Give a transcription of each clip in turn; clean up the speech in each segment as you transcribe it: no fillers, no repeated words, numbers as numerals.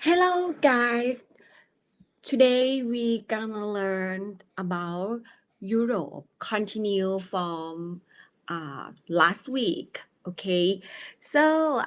Hello guys, today we gonna learn about Europe, continue from last week. Okay, so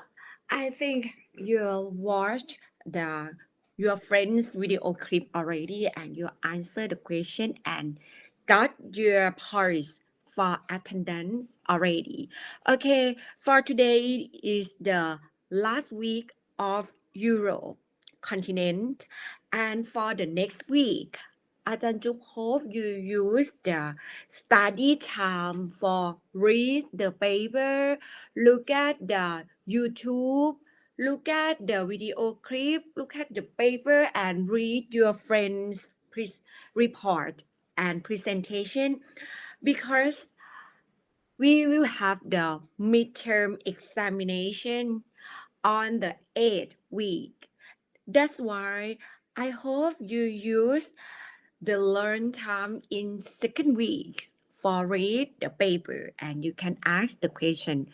I think you watched the your friend's video clip already and you answered the question and got your points for attendance already. Okay, for today is the last week of Europe continent and for the next week, Ajahn hope you use the study time for read the paper, look at the YouTube, look at the video clip, look at the paper and read your friend's report and presentation because we will have the midterm examination on the 8th week. That's why I hope you use the learn time in second week for read the paper and you can ask the question.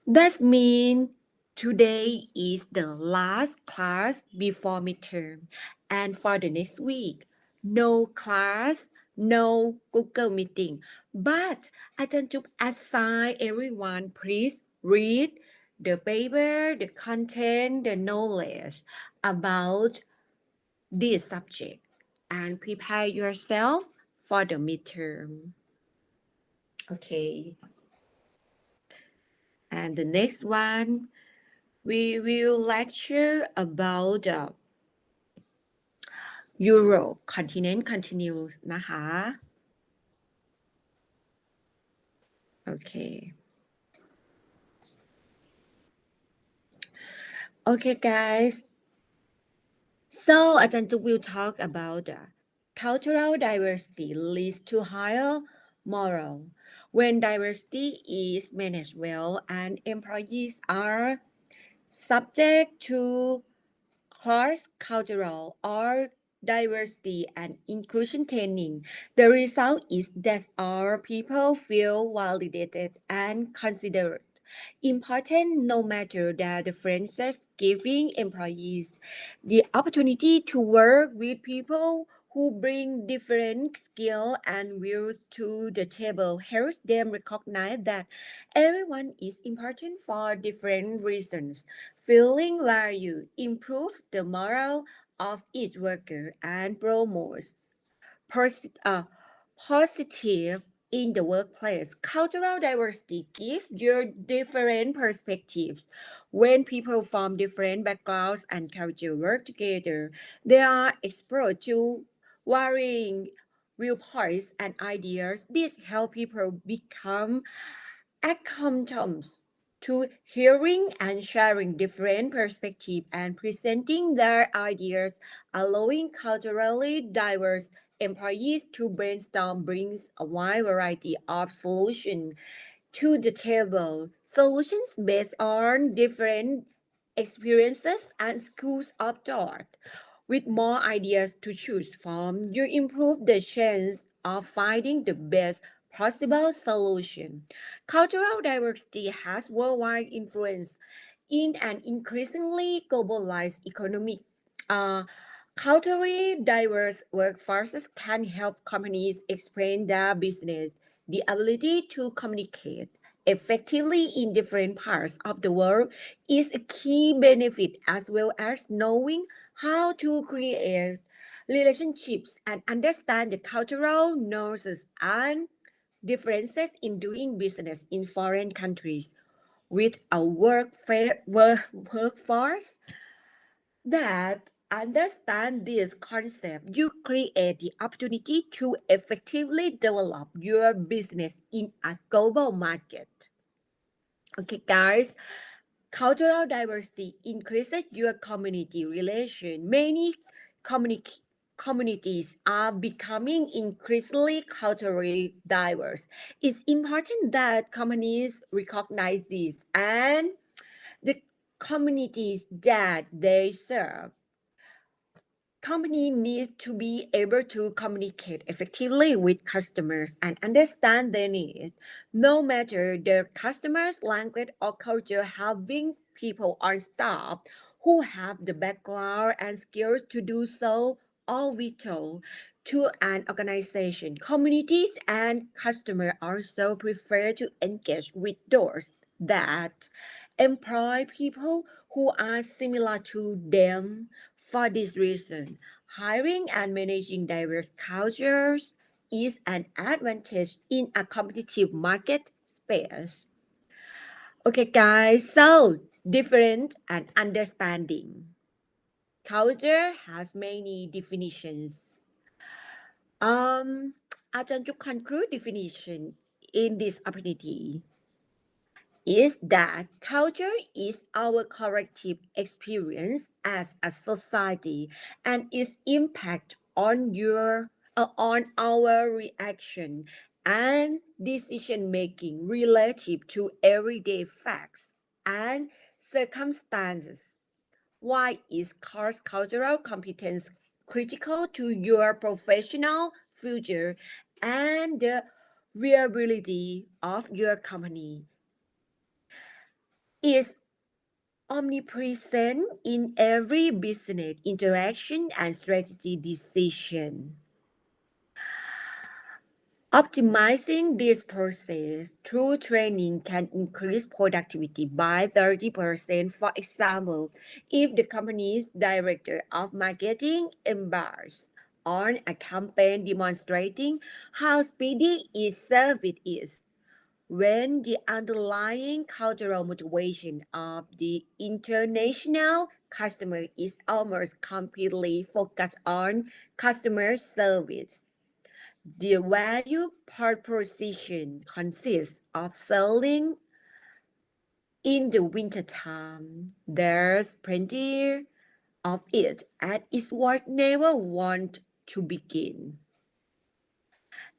That means today is the last class before midterm and for the next week, no class, no Google meeting. But Ajahn assign everyone please read the paper, the content, the knowledge about this subject and prepare yourself for the midterm. Okay. And the next one, we will lecture about the Europe continent continues นะคะ Okay. Okay, guys. So, Ajahn will talk about the cultural diversity leads to higher moral. When diversity is managed well and employees are subject to cross-cultural or diversity and inclusion training, the result is that our people feel validated and considered important no matter the differences, giving employees the opportunity to work with people who bring different skills and views to the table helps them recognize that everyone is important for different reasons. Feeling valued improves the morale of each worker and promotes pers- uh, positive in the workplace. Cultural diversity gives you different perspectives. When people from different backgrounds and culture work together, they are exposed to varying viewpoints and ideas. This helps people become accustomed to hearing and sharing different perspectives and presenting their ideas, allowing culturally diverse employees to brainstorm brings a wide variety of solutions to the table. Solutions based on different experiences and schools of thought. With more ideas to choose from, you improve the chance of finding the best possible solution. Cultural diversity has worldwide influence in an increasingly globalized economy. Uh, Culturally diverse workforces can help companies expand their business. The ability to communicate effectively in different parts of the world is a key benefit as well as knowing how to create relationships and understand the cultural nuances and differences in doing business in foreign countries. With a workforce that understand this concept, you create the opportunity to effectively develop your business in a global market. Okay, guys, cultural diversity increases your community relation. Many communities are becoming increasingly culturally diverse. It's important that companies recognize this and the communities that they serve. Company needs to be able to communicate effectively with customers and understand their needs. No matter their customers' language or culture, having people on staff who have the background and skills to do so are vital to an organization. Communities and customers also prefer to engage with those that employ people who are similar to them. For this reason, hiring and managing diverse cultures is an advantage in a competitive market space. Okay, guys, so different and understanding. Culture has many definitions. Um, I want to conclude definition in this opportunity is that culture is our collective experience as a society and its impact on our reaction and decision making relative to everyday facts and circumstances. Why is cultural competence critical to your professional future and the viability of your company? Is omnipresent in every business interaction and strategy decision. Optimizing this process through training can increase productivity by 30%. For example, if the company's director of marketing embarks on a campaign demonstrating how speedy its service is, when the underlying cultural motivation of the international customer is almost completely focused on customer service. The value proposition consists of selling in the wintertime. There's plenty of it, and it's what never want to begin.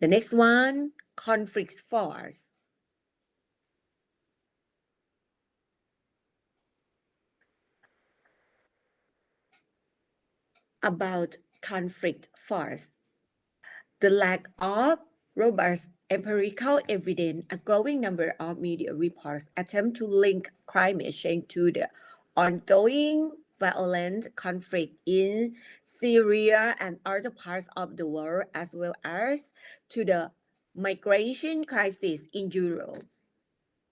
The next one, conflict force. About conflict force. The lack of robust empirical evidence, a growing number of media reports attempt to link climate change to the ongoing violent conflict in Syria and other parts of the world, as well as to the migration crisis in Europe.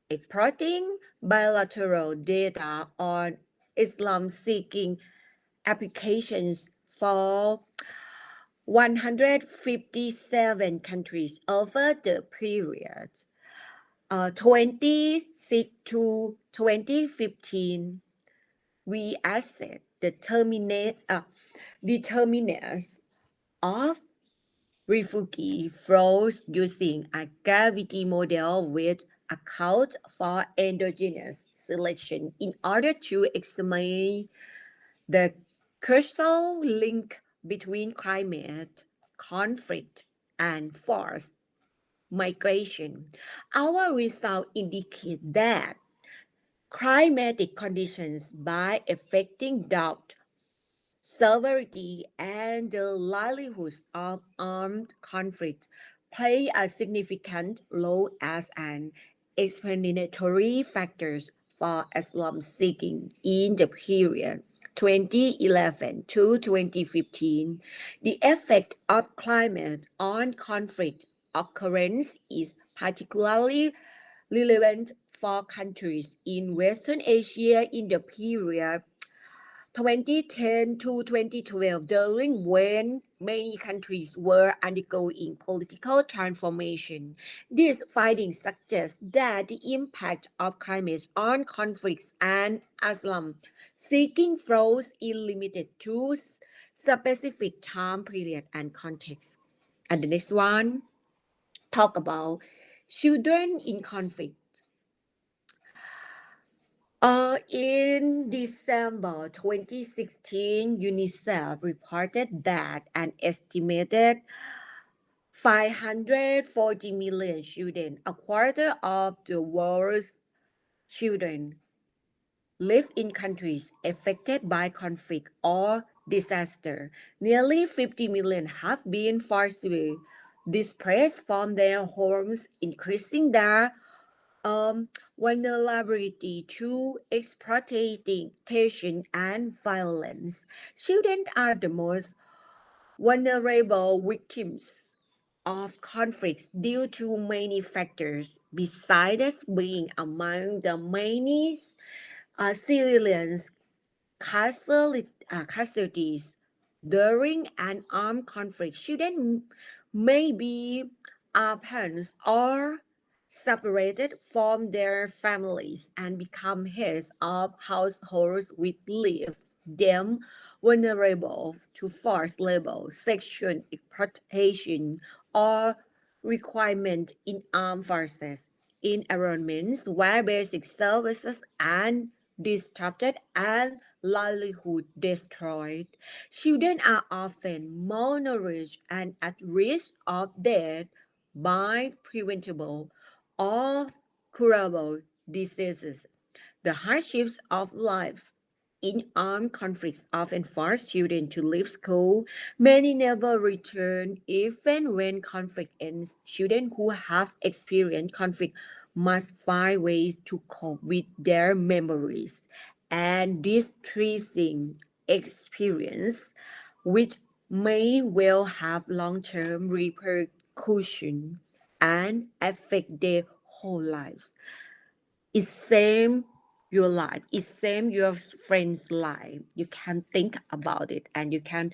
Exploiting bilateral data on Islam seeking applications for 157 countries over the period 26 to 2015. We assess the determinants of refugee flows using a gravity model which accounts for endogenous selection in order to examine the causal link between climate, conflict, and forced migration. Our results indicate that climatic conditions, by affecting drought, severity, and the livelihoods of armed conflict, play a significant role as an explanatory factors for asylum seeking in the period 2011 to 2015. The effect of climate on conflict occurrence is particularly relevant for countries in Western Asia in the period 2010 to 2012, during when many countries were undergoing political transformation. These findings suggest that the impact of climate on conflicts and asylum seeking flows is limited to specific time period and context. And the next one, talk about children in conflict. In December 2016, UNICEF reported that an estimated 540 million children, a quarter of the world's children, live in countries affected by conflict or disaster. Nearly 50 million have been forcibly displaced from their homes, increasing their vulnerability to exploitation and violence. Children are the most vulnerable victims of conflicts due to many factors, besides being among the many civilians casualties during an armed conflict. Children may be abandoned or separated from their families and become heads of households, which leave them vulnerable to forced labor, sexual exploitation, or requirement in armed forces. In environments where basic services are disrupted and livelihood destroyed, children are often malnourished and at risk of death by preventable or curable diseases. The hardships of life in armed conflicts often force children to leave school. Many never return, even when conflict ends. Children who have experienced conflict must find ways to cope with their memories and distressing experience, which may well have long-term repercussions and affect their whole lives. It same your life, it same your friend's life. You can think about it and you can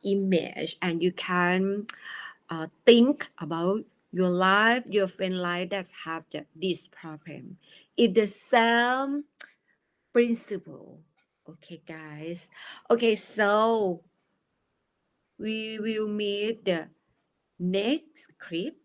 image and you can think about your life, your friend life that have this problem. It's the same principle. Okay, guys. Okay, so we will meet the next clip.